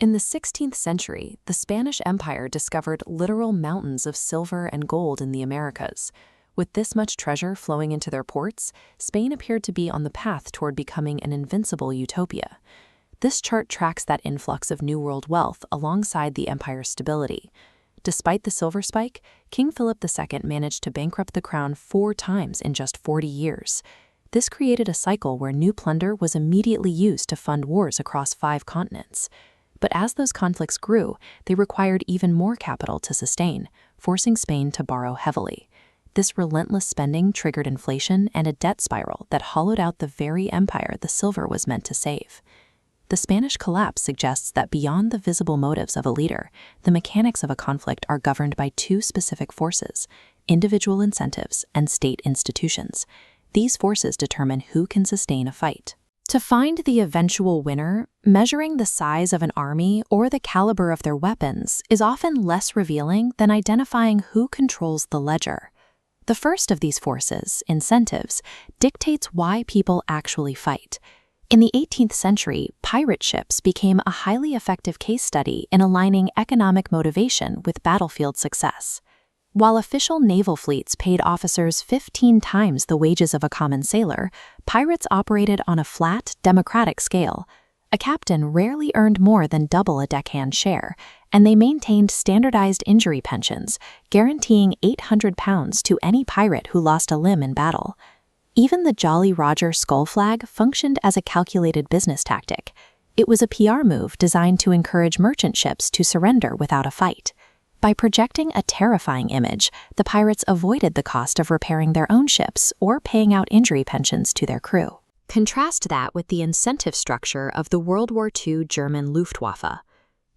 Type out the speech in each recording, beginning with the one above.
In the 16th century, the Spanish Empire discovered literal mountains of silver and gold in the Americas. With this much treasure flowing into their ports, Spain appeared to be on the path toward becoming an invincible utopia. This chart tracks that influx of New World wealth alongside the empire's stability. Despite the silver spike, King Philip II managed to bankrupt the crown 4 times in just 40 years. This created a cycle where new plunder was immediately used to fund wars across 5 continents. But as those conflicts grew, they required even more capital to sustain, forcing Spain to borrow heavily. This relentless spending triggered inflation and a debt spiral that hollowed out the very empire the silver was meant to save. The Spanish collapse suggests that beyond the visible motives of a leader, the mechanics of a conflict are governed by 2 specific forces: individual incentives and state institutions. These forces determine who can sustain a fight. To find the eventual winner, measuring the size of an army or the caliber of their weapons is often less revealing than identifying who controls the ledger. The first of these forces, incentives, dictates why people actually fight. In the 18th century, pirate ships became a highly effective case study in aligning economic motivation with battlefield success. While official naval fleets paid officers 15 times the wages of a common sailor, pirates operated on a flat, democratic scale. A captain rarely earned more than double a deckhand share, and they maintained standardized injury pensions, guaranteeing £800 to any pirate who lost a limb in battle. Even the Jolly Roger skull flag functioned as a calculated business tactic. It was a PR move designed to encourage merchant ships to surrender without a fight. By projecting a terrifying image, the pirates avoided the cost of repairing their own ships or paying out injury pensions to their crew. Contrast that with the incentive structure of the World War II German Luftwaffe.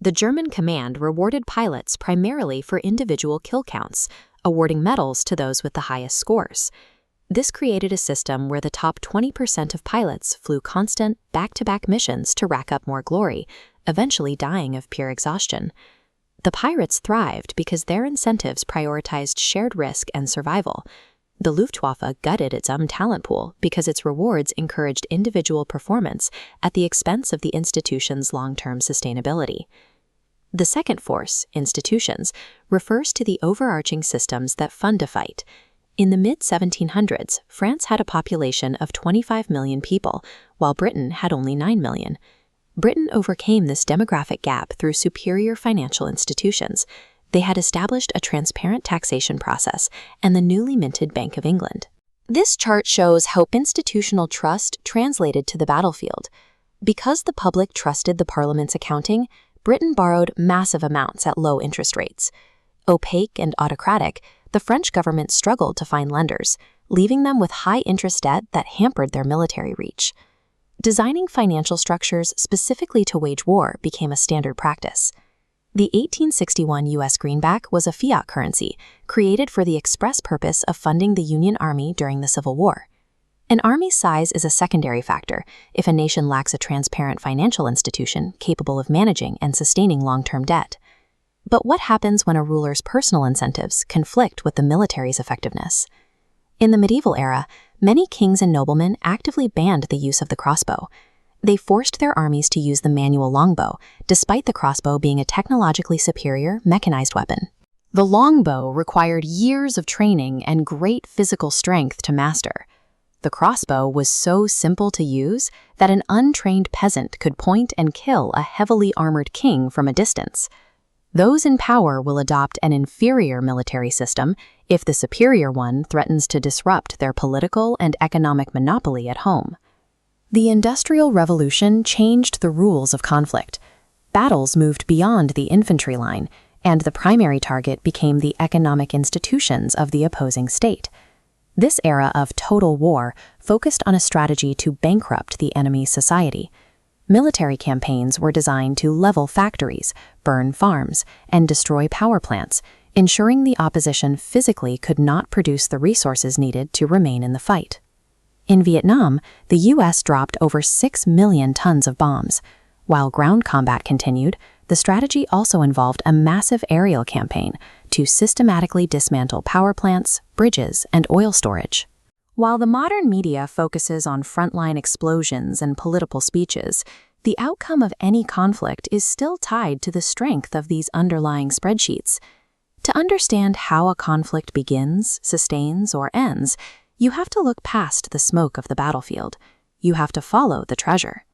The German command rewarded pilots primarily for individual kill counts, awarding medals to those with the highest scores. This created a system where the top 20% of pilots flew constant, back-to-back missions to rack up more glory, eventually dying of pure exhaustion. The pirates thrived because their incentives prioritized shared risk and survival. The Luftwaffe gutted its own talent pool because its rewards encouraged individual performance at the expense of the institution's long-term sustainability. The second force, institutions, refers to the overarching systems that fund a fight. In the mid-1700s, France had a population of 25 million people, while Britain had only 9 million. Britain overcame this demographic gap through superior financial institutions. They had established a transparent taxation process and the newly minted Bank of England. This chart shows how institutional trust translated to the battlefield. Because the public trusted the Parliament's accounting, Britain borrowed massive amounts at low interest rates. Opaque and autocratic, the French government struggled to find lenders, leaving them with high-interest debt that hampered their military reach. Designing financial structures specifically to wage war became a standard practice. The 1861 U.S. greenback was a fiat currency created for the express purpose of funding the Union Army during the Civil War. An army's size is a secondary factor if a nation lacks a transparent financial institution capable of managing and sustaining long-term debt. But what happens when a ruler's personal incentives conflict with the military's effectiveness? In the medieval era, many kings and noblemen actively banned the use of the crossbow. They forced their armies to use the manual longbow, despite the crossbow being a technologically superior, mechanized weapon. The longbow required years of training and great physical strength to master. The crossbow was so simple to use that an untrained peasant could point and kill a heavily armored king from a distance. Those in power will adopt an inferior military system if the superior one threatens to disrupt their political and economic monopoly at home. The Industrial Revolution changed the rules of conflict. Battles moved beyond the infantry line, and the primary target became the economic institutions of the opposing state. This era of total war focused on a strategy to bankrupt the enemy's society. Military campaigns were designed to level factories, burn farms, and destroy power plants, ensuring the opposition physically could not produce the resources needed to remain in the fight. In Vietnam, the U.S. dropped over 6 million tons of bombs. While ground combat continued, the strategy also involved a massive aerial campaign to systematically dismantle power plants, bridges, and oil storage. While the modern media focuses on frontline explosions and political speeches, the outcome of any conflict is still tied to the strength of these underlying spreadsheets. To understand how a conflict begins, sustains, or ends, you have to look past the smoke of the battlefield. You have to follow the treasure.